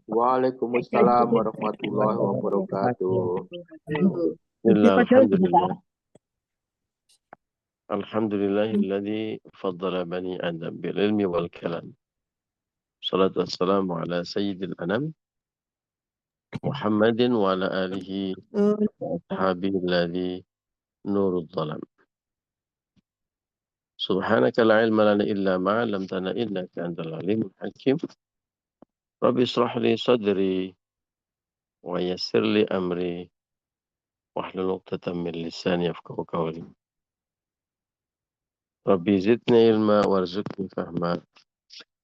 Waalaikumsalam warahmatullahi wabarakatuh. Bismillah, alhamdulillah. Alhamdulillahilladzi faddala bani Adam bil ilmi wal kalam. Salatu wassalamu ala sayyidil anam Muhammadin wa ala alihi habibilladzi nurul dhalam. Subhanaka la ilma lana illa ma 'allamtana innaka antal alimul hakim. Rabbi israh li sadri wa yassir li amri wahlul 'uqdatam min lisani yafqahu qawli. Rabbi zidni ilma warzuqni fahma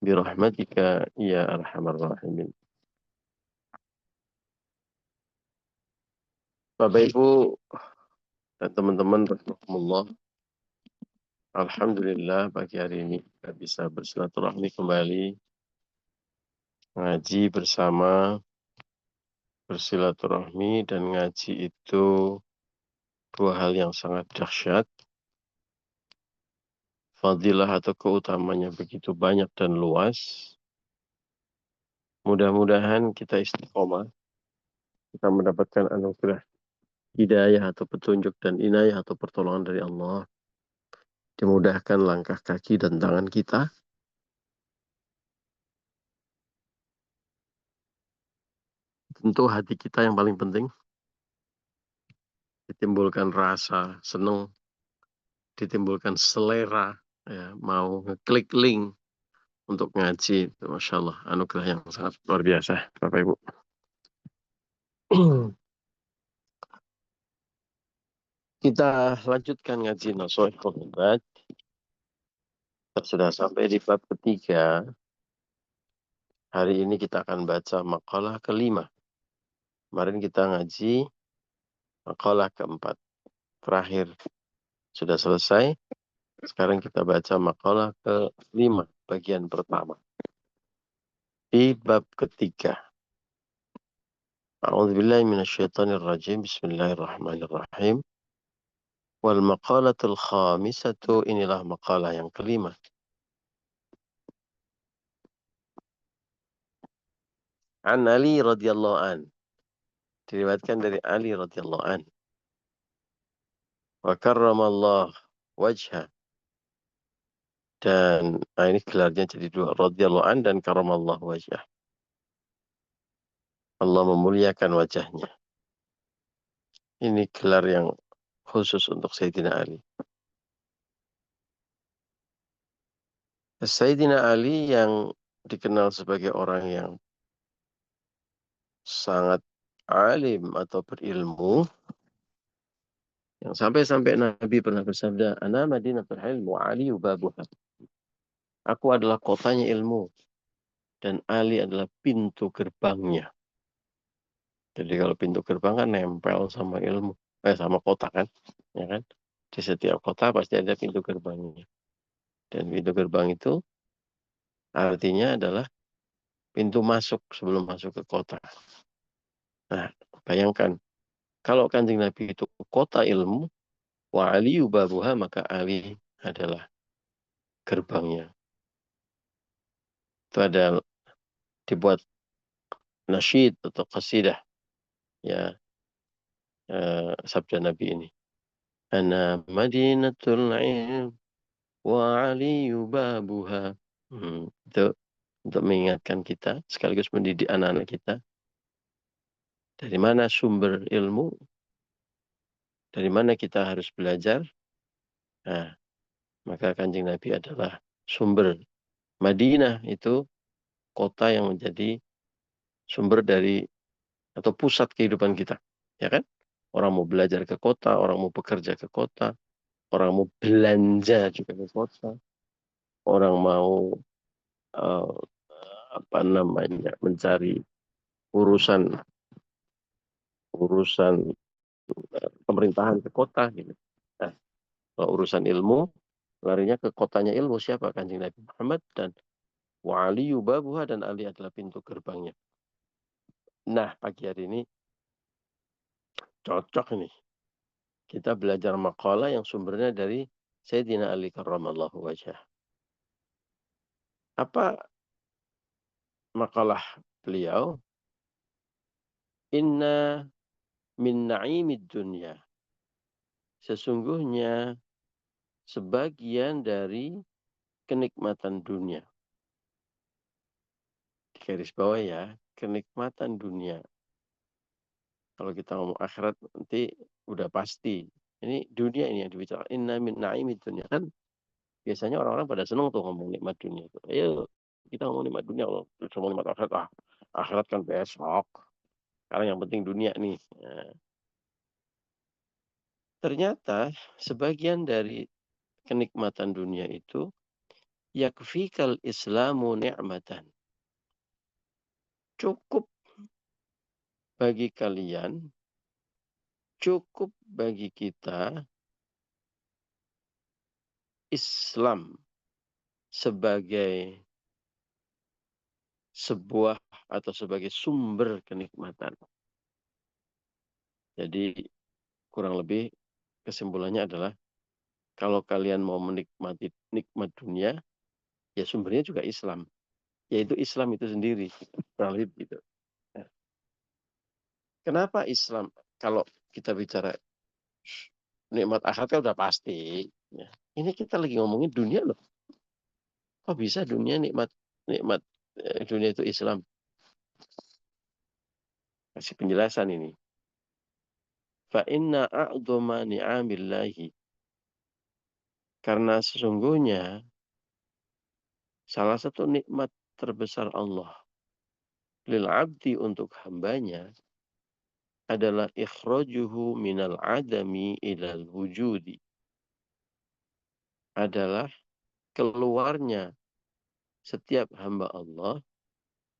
birahmatika ya arhamar rahimin. Bapak Ibu dan teman-teman rahimakumullah, alhamdulillah pagi hari ini kita bisa bersilaturahmi kembali, ngaji bersama, bersilaturahmi dan ngaji itu dua hal yang sangat dahsyat. Fadilah atau keutamanya begitu banyak dan luas. Mudah-mudahan kita istiqomah, kita mendapatkan anugerah hidayah atau petunjuk dan inayah atau pertolongan dari Allah. Dimudahkan langkah kaki dan tangan kita. Tentu hati kita yang paling penting. Ditimbulkan rasa senang, ditimbulkan selera, ya, mau ngeklik link untuk ngaji. Masya Allah, anugerah yang sangat luar biasa, Bapak Ibu. Kita lanjutkan ngaji Nasha'ihul Ibad. Kita sudah sampai di bab ketiga. Hari ini kita akan baca makalah kelima. Kemarin kita ngaji makalah keempat. Terakhir sudah selesai. Sekarang kita baca makalah kelima, bagian pertama. Di bab ketiga. A'udzubillahi minasyaitonir rajim. Bismillahirrahmanirrahim. Wal maqalatul khamisatu, inilah makalah yang kelima. An Ali radhiyallahu an. Diriwayatkan dari Ali radhiyallahu an. Wa karramallah wajha. Dan ini gelarnya jadi dua, radhiyallahu an dan karramallah wajah. Allah memuliakan wajahnya. Ini gelar yang khusus untuk Sayyidina Ali. Sayyidina Ali yang dikenal sebagai orang yang sangat alim atau berilmu, yang sampai-sampai Nabi pernah bersabda, "Ana madinatul ilmu wa Ali babuha." Aku adalah kotanya ilmu dan Ali adalah pintu gerbangnya. Jadi kalau pintu gerbang kan nempel sama ilmu, sama kota kan, ya kan? Di setiap kota pasti ada pintu gerbangnya. Dan pintu gerbang itu artinya adalah pintu masuk sebelum masuk ke kota. Nah, bayangkan kalau Kanjeng Nabi itu kota ilmu, wa aliyu babuha, maka Ali adalah gerbangnya. Itu ada dibuat nasyid atau qasidah, ya, sabda Nabi ini. Ana madinatul ilm wa aliyu babuha. Itu untuk mengingatkan kita, sekaligus mendidik anak-anak kita. Dari mana sumber ilmu? Dari mana kita harus belajar? Nah, maka Kanjeng Nabi adalah sumber. Madinah itu kota yang menjadi sumber dari atau pusat kehidupan kita, ya kan? Orang mau belajar ke kota, orang mau bekerja ke kota, orang mau belanja juga ke kota, orang mau mencari urusan pemerintahan ke kota, gitu. Nah, kalau urusan ilmu, larinya ke kotanya ilmu, siapa? Kanjeng Nabi Muhammad, dan wa aliyu babuha, dan Ali adalah pintu gerbangnya. Nah, pagi hari ini cocok nih. Kita belajar makalah yang sumbernya dari Sayyidina Ali karramallahu wajhah. Apa makalah beliau, inna min na'imid dunya. Sesungguhnya sebagian dari kenikmatan dunia. Di garis bawah ya, kenikmatan dunia. Kalau kita ngomong akhirat nanti udah pasti. Ini dunia ini yang dibicarakan. Inna min na'imid dunya. Kan biasanya orang-orang pada senang tuh ngomong nikmat dunia. Ayo kita ngomong nikmat dunia. Ngomong nikmat akhirat. Akhirat kan besok. Sekarang yang penting dunia nih. Nah, ternyata sebagian dari kenikmatan dunia itu yakfikal islamu ni'matan. Cukup bagi kalian, cukup bagi kita Islam sebagai sebuah atau sebagai sumber kenikmatan. Jadi kurang lebih kesimpulannya adalah kalau kalian mau menikmati nikmat dunia, ya sumbernya juga Islam. Yaitu Islam itu sendiri. Kurang lebih gitu. Nah, kenapa Islam? Kalau kita bicara nikmat akhirat kan udah pasti. Ya. Ini kita lagi ngomongin dunia loh. Kok bisa dunia nikmat nikmat dunia itu Islam? Kasih penjelasan ini. Fa inna a'dhama ni'amillahi. Karena sesungguhnya salah satu nikmat terbesar Allah lil abdi untuk hambanya adalah ikhrajuhu minal adami ilal wujudi. Adalah keluarnya setiap hamba Allah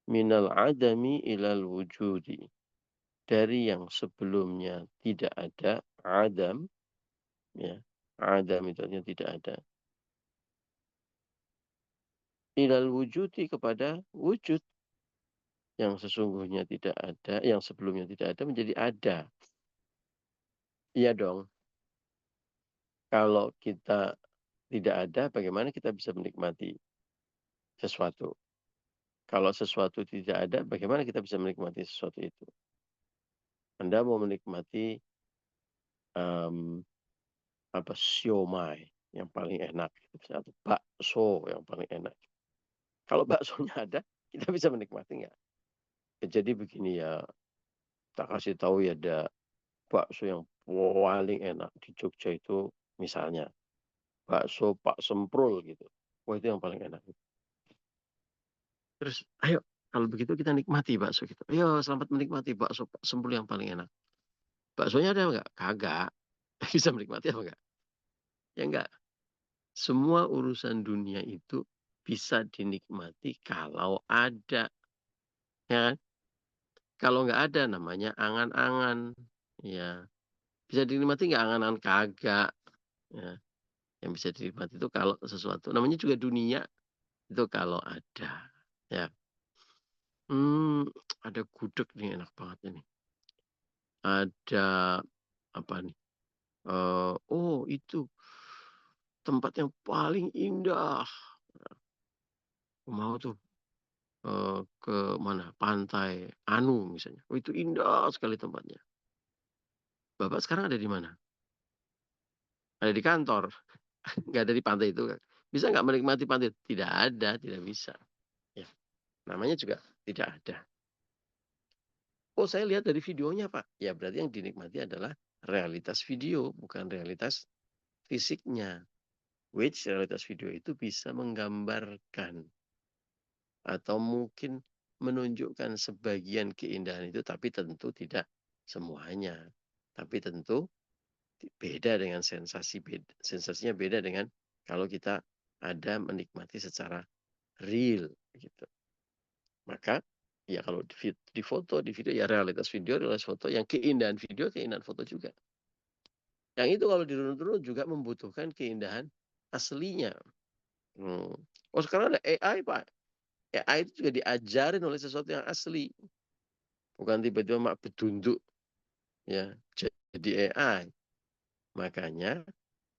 minal adami ilal wujudi. Dari yang sebelumnya tidak ada, adam, ya, adam itu artinya tidak ada. Ilal wujudi kepada wujud yang sesungguhnya tidak ada, yang sebelumnya tidak ada menjadi ada. Iya dong. Kalau kita tidak ada, bagaimana kita bisa menikmati sesuatu? Kalau sesuatu tidak ada, bagaimana kita bisa menikmati sesuatu itu? Anda mau menikmati siomay yang paling enak, atau bakso yang paling enak. Kalau baksonya ada, kita bisa menikmati nggak? Jadi begini ya, tak kasih tahu ya, ada bakso yang paling enak di Jogja itu misalnya bakso Pak Semprul gitu. Wah itu yang paling enak. Terus ayo kalau begitu kita nikmati bakso gitu. Ayo selamat menikmati bakso Pak Semprul yang paling enak. Baksonya ada nggak? Kagak. Bisa menikmati apa enggak? Ya enggak. Semua urusan dunia itu bisa dinikmati kalau ada. Ya kan? Kalau nggak ada namanya angan-angan. Ya. Bisa dinikmati nggak angan-angan? Kagak. Ya. Yang bisa dinikmati itu kalau sesuatu. Namanya juga dunia. Itu kalau ada. Ya. Hmm, ada gudeg nih enak banget ini. Ada apa nih? Oh itu tempat yang paling indah. Aku mau tuh ke mana? Pantai Anu misalnya. Oh itu indah sekali tempatnya. Bapak sekarang ada di mana? Ada di kantor. Nggak ada di pantai itu kan. Bisa nggak menikmati pantai? Tidak ada, tidak bisa. Ya, namanya juga tidak ada. Oh saya lihat dari videonya Pak. Ya berarti yang dinikmati adalah realitas video, bukan realitas fisiknya. Which realitas video itu bisa menggambarkan atau mungkin menunjukkan sebagian keindahan itu, tapi tentu tidak semuanya. Tapi tentu beda dengan sensasi, sensasinya beda dengan kalau kita ada menikmati secara real gitu. Maka ya kalau di foto, di video ya realitas video, realitas foto, yang keindahan video, keindahan foto juga. Yang itu kalau dirunut-runut juga membutuhkan keindahan aslinya. Oh sekarang ada AI Pak. AI itu juga diajarin oleh sesuatu yang asli. Bukan tiba-tiba mak betunduk ya jadi AI. Makanya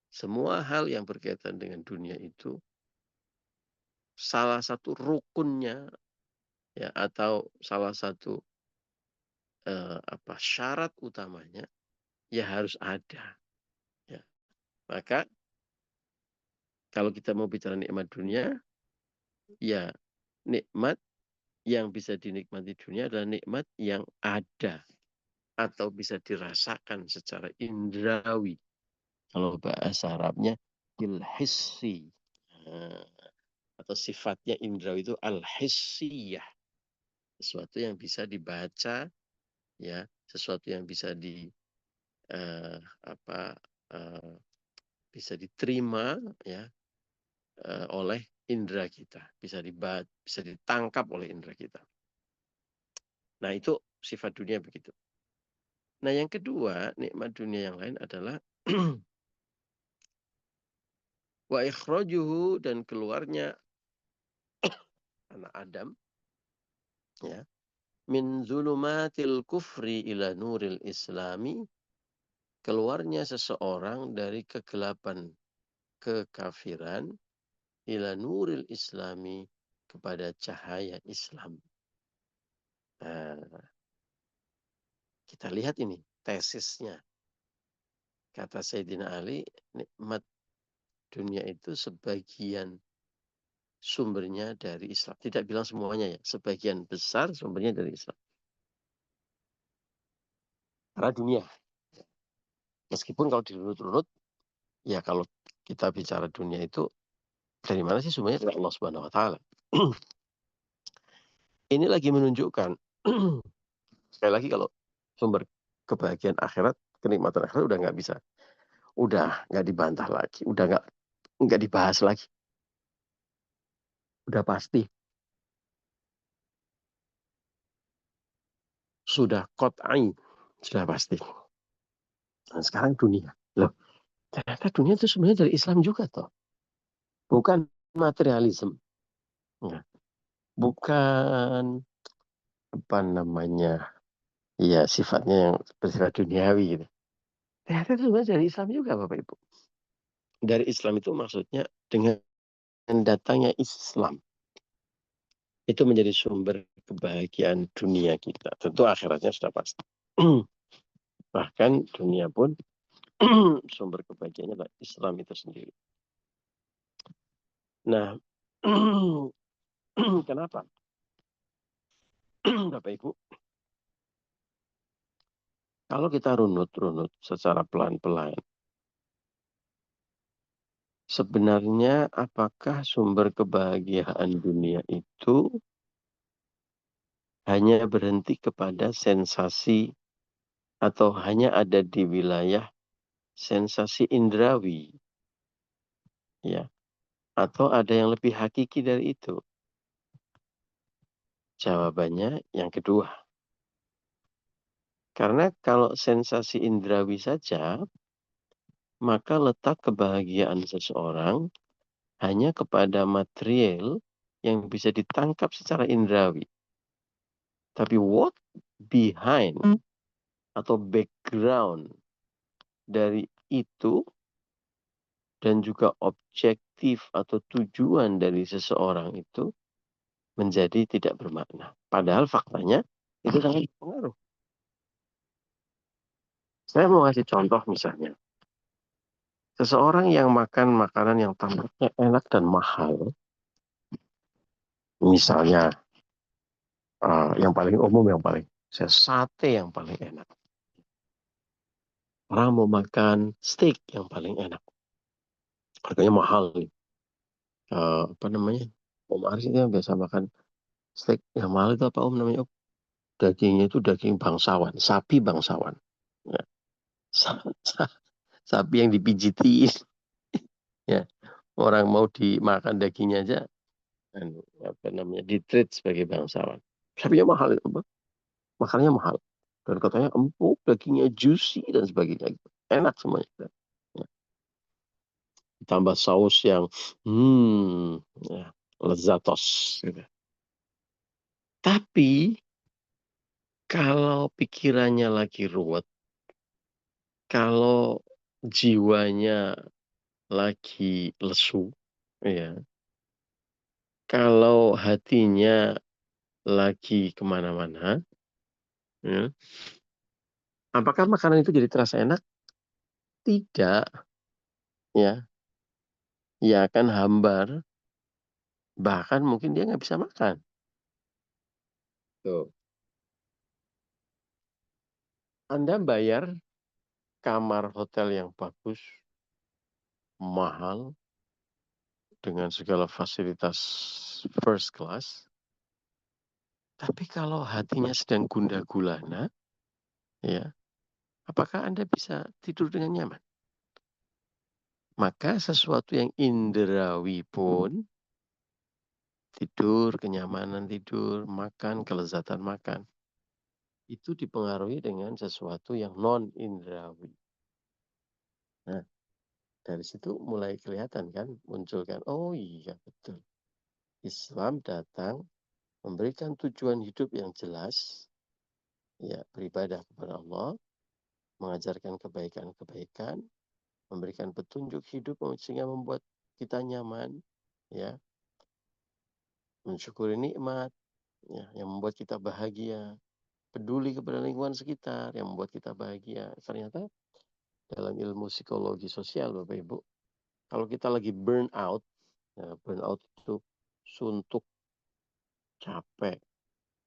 semua hal yang berkaitan dengan dunia itu salah satu rukunnya ya, atau salah satu syarat utamanya ya harus ada. Ya. Maka kalau kita mau bicara nikmat dunia, ya nikmat yang bisa dinikmati dunia adalah nikmat yang ada atau bisa dirasakan secara indrawi. Kalau bahasa Arabnya ilhissi. Atau sifatnya indrawi itu al-hissiyah. Sesuatu yang bisa dibaca, ya, sesuatu yang bisa bisa diterima, ya, oleh indera kita, bisa ditangkap oleh indera kita. Nah, itu sifat dunia begitu. Nah, yang kedua, nikmat dunia yang lain adalah wa ikhrajuhu, dan keluarnya anak Adam, ya, min zulumatil kufri ila nuril islami, keluarnya seseorang dari kegelapan kekafiran ila nuril islami, kepada cahaya Islam. Nah, kita lihat ini tesisnya. Kata Sayyidina Ali, nikmat dunia itu sebagian sumbernya dari Islam. Tidak bilang semuanya ya, sebagian besar sumbernya dari Islam. Karena dunia. Meskipun kalau dirunut-runut, ya kalau kita bicara dunia itu, dari mana sih sumbernya? Dari Allah Subhanahu wa Ta'ala. Ini lagi menunjukkan, sekali lagi kalau sumber kebahagiaan akhirat, kenikmatan akhirat udah nggak bisa. Udah nggak dibantah lagi. Udah nggak dibahas lagi. Udah pasti. Sudah qat'i. Sudah pasti. Dan sekarang dunia. Loh, ternyata dunia itu sebenarnya dari Islam juga toh. Bukan materialisme. Ya. Bukan apa namanya, ya sifatnya yang bersifat duniawi gitu. Ternyata itu sebenarnya dari Islam juga Bapak Ibu. Dari Islam itu maksudnya dengan datangnya Islam, itu menjadi sumber kebahagiaan dunia kita. Tentu akhiratnya sudah pasti. Bahkan dunia pun sumber kebahagiaannya adalah Islam itu sendiri. Nah, kenapa? Bapak Ibu, kalau kita runut-runut secara pelan-pelan, sebenarnya apakah sumber kebahagiaan dunia itu hanya berhenti kepada sensasi atau hanya ada di wilayah sensasi indrawi, ya, atau ada yang lebih hakiki dari itu? Jawabannya yang kedua. Karena kalau sensasi indrawi saja, maka letak kebahagiaan seseorang hanya kepada material yang bisa ditangkap secara indrawi. Tapi what behind atau background dari itu, dan juga objektif atau tujuan dari seseorang itu menjadi tidak bermakna. Padahal faktanya itu sangat berpengaruh. Saya mau kasih contoh misalnya. Seseorang yang makan makanan yang tampaknya enak dan mahal, misalnya yang paling umum, sate yang paling enak. Orang mau makan steak yang paling enak, harganya mahal nih. Apa namanya? Om Aris itu yang biasa makan steak yang mahal itu apa Om namanya Om? Dagingnya itu daging bangsawan, sapi bangsawan. Ya. Sapi yang dipijiti, ya. Orang mau dimakan dagingnya aja, apa namanya, ditreat sebagai bangsawan. Sapinya mahal itu, Pak. Makannya mahal. Dan katanya empuk, dagingnya juicy dan sebagainya. Enak semuanya. Ya. Ditambah saus yang ya, lezatos. Gitu. Tapi kalau pikirannya lagi ruwet, kalau jiwanya lagi lesu, ya, kalau hatinya lagi kemana-mana, ya, apakah makanan itu jadi terasa enak? Tidak, ya. Ia akan hambar, bahkan mungkin dia nggak bisa makan. Tuh. Anda bayar kamar hotel yang bagus, mahal, dengan segala fasilitas first class. Tapi kalau hatinya sedang gundah gulana, ya, apakah Anda bisa tidur dengan nyaman? Maka sesuatu yang indrawi pun, tidur, kenyamanan tidur, makan, kelezatan makan, itu dipengaruhi dengan sesuatu yang non-indrawi. Nah, dari situ mulai kelihatan kan, muncul kan, oh iya betul. Islam datang memberikan tujuan hidup yang jelas, ya, beribadah kepada Allah, mengajarkan kebaikan-kebaikan, memberikan petunjuk hidup sehingga membuat kita nyaman, ya, mensyukuri nikmat, ya, yang membuat kita bahagia, peduli kepada lingkungan sekitar yang membuat kita bahagia. Ternyata dalam ilmu psikologi sosial, Bapak Ibu, kalau kita lagi burn out, ya, burn out itu suntuk, capek,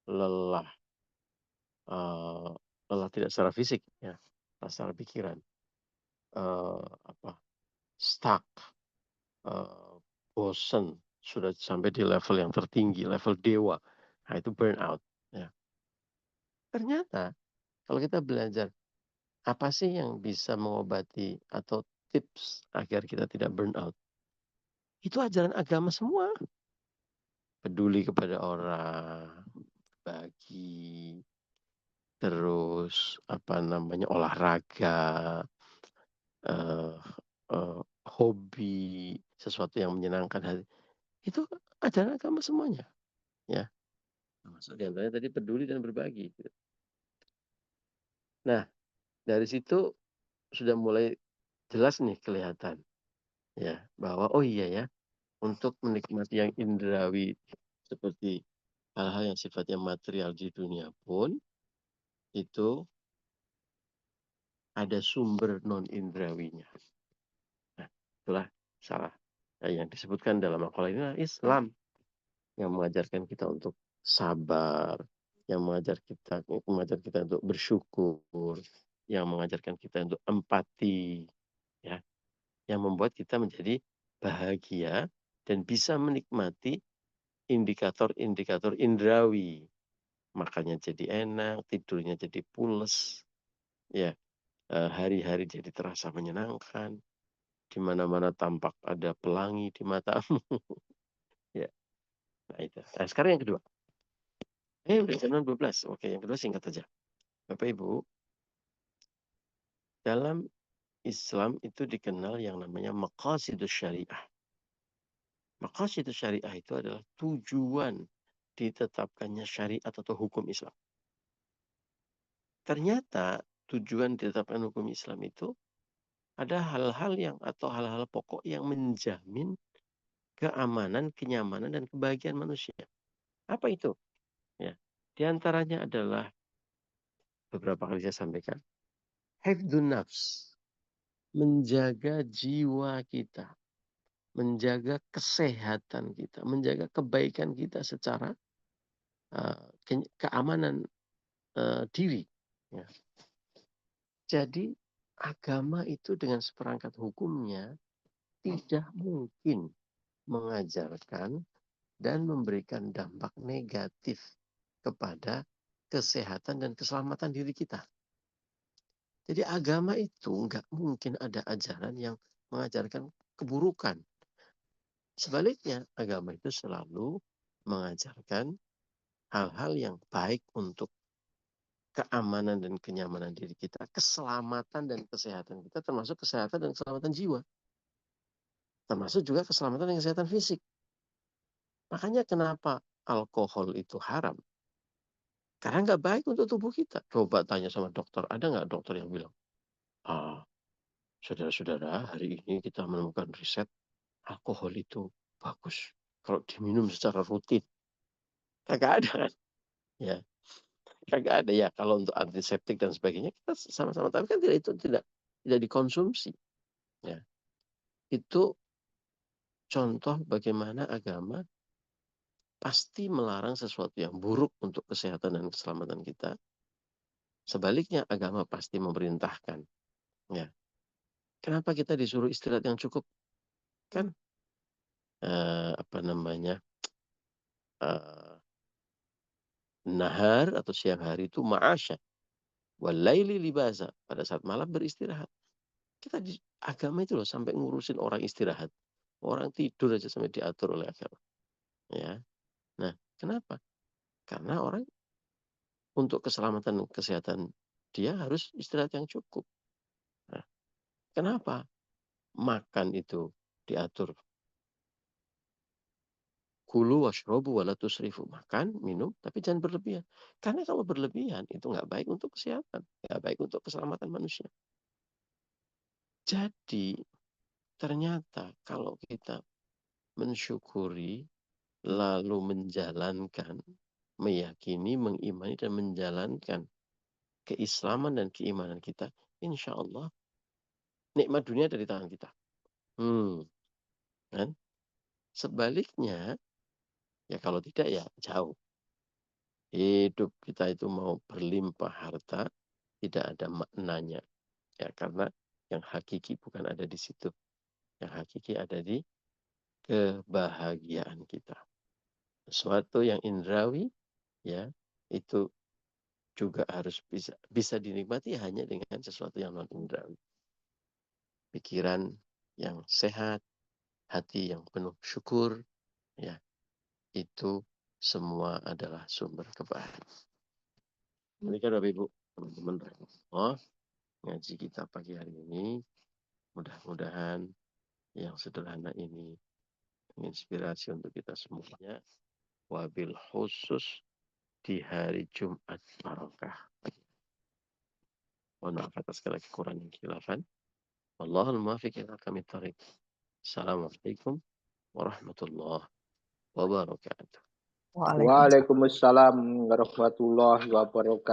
lelah, lelah tidak secara fisik, ya, secara pikiran, stuck, bosen, sudah sampai di level yang tertinggi, level dewa. Nah, itu burnout. Ya. Ternyata kalau kita belajar apa sih yang bisa mengobati atau tips agar kita tidak burnout, itu ajaran agama semua. Peduli kepada orang, bagi, terus olahraga, eh, hobi, sesuatu yang menyenangkan hati. Itu ajaran agama semuanya. Ya. Termasuk diantaranya tadi peduli dan berbagi. Nah, dari situ sudah mulai jelas nih kelihatan, ya, bahwa oh iya ya, untuk menikmati yang indrawi seperti hal-hal yang sifatnya material di dunia pun itu ada sumber non indrawinya. Nah, itulah salah yang disebutkan dalam makalah ini Islam yang mengajarkan kita untuk sabar, yang mengajar kita untuk bersyukur, yang mengajarkan kita untuk empati, ya, yang membuat kita menjadi bahagia dan bisa menikmati indikator-indikator indrawi. Makannya jadi enak, tidurnya jadi pules, ya, hari-hari jadi terasa menyenangkan, di mana-mana tampak ada pelangi di matamu. Ya, nah itu. Nah, sekarang yang kedua. Udah jam 12. Oke, yang kedua singkat saja. Bapak Ibu, dalam Islam itu dikenal yang namanya maqasidus syariah. Maqasidus syariah itu adalah tujuan ditetapkannya syariat atau hukum Islam. Ternyata tujuan ditetapkan hukum Islam itu ada hal-hal atau hal-hal pokok yang menjamin keamanan, kenyamanan, dan kebahagiaan manusia. Apa itu? Ya, di antaranya adalah beberapa kali saya sampaikan. Hifdzun nafs, menjaga jiwa kita, menjaga kesehatan kita, menjaga kebaikan kita secara keamanan diri. Ya. Jadi agama itu dengan seperangkat hukumnya tidak mungkin mengajarkan dan memberikan dampak negatif kepada kesehatan dan keselamatan diri kita. Jadi agama itu nggak mungkin ada ajaran yang mengajarkan keburukan. Sebaliknya, agama itu selalu mengajarkan hal-hal yang baik untuk keamanan dan kenyamanan diri kita, keselamatan dan kesehatan kita, termasuk kesehatan dan keselamatan jiwa. Termasuk juga keselamatan dan kesehatan fisik. Makanya kenapa alkohol itu haram? Karena nggak baik untuk tubuh kita. Coba tanya sama dokter, ada nggak dokter yang bilang, saudara-saudara, hari ini kita menemukan riset alkohol itu bagus kalau diminum secara rutin. Kagak ada kan? Ya, kagak ada ya kalau untuk antiseptik dan sebagainya kita sama-sama tahu kan itu tidak dikonsumsi. Ya, itu contoh bagaimana agama pasti melarang sesuatu yang buruk untuk kesehatan dan keselamatan kita. Sebaliknya agama pasti memerintahkan. Ya, kenapa kita disuruh istirahat yang cukup? Kan apa namanya? Nahar atau siang hari itu ma'asya. Walaili libasa. Pada saat malam beristirahat. Kita di agama itu loh sampai ngurusin orang istirahat. Orang tidur aja sampai diatur oleh agama. Ya. Nah, kenapa? Karena orang untuk keselamatan dan kesehatan dia harus istirahat yang cukup. Nah, kenapa? Makan itu diatur. Kulu washrobu wala tusrifu. Makan, minum, tapi jangan berlebihan. Karena kalau berlebihan itu nggak baik untuk kesehatan. Nggak baik untuk keselamatan manusia. Jadi ternyata kalau kita mensyukuri, lalu menjalankan, meyakini, mengimani, dan menjalankan keislaman dan keimanan kita, insya Allah nikmat dunia dari tangan kita. Kan? Sebaliknya, ya kalau tidak ya jauh. Hidup kita itu mau berlimpah harta, tidak ada maknanya. Ya, karena yang hakiki bukan ada di situ. Yang hakiki ada di kebahagiaan kita. Sesuatu yang indrawi, ya, itu juga harus bisa dinikmati hanya dengan sesuatu yang non indrawi. Pikiran yang sehat, hati yang penuh syukur, ya, itu semua adalah sumber kebahagiaan. Demikian Bapak Ibu, teman-teman, ngaji kita pagi hari ini, mudah-mudahan yang sederhana ini menginspirasi untuk kita semuanya, wabil khusus di hari Jumat Barokah. Mohon maaf atas segala kekurangan dan khilafan. Wallahul muwaffiq ila aqwamit thoriq. Assalamualaikum warahmatullahi wabarakatuh. Waalaikumsalam. Waalaikumsalam warahmatullahi wabarakatuh.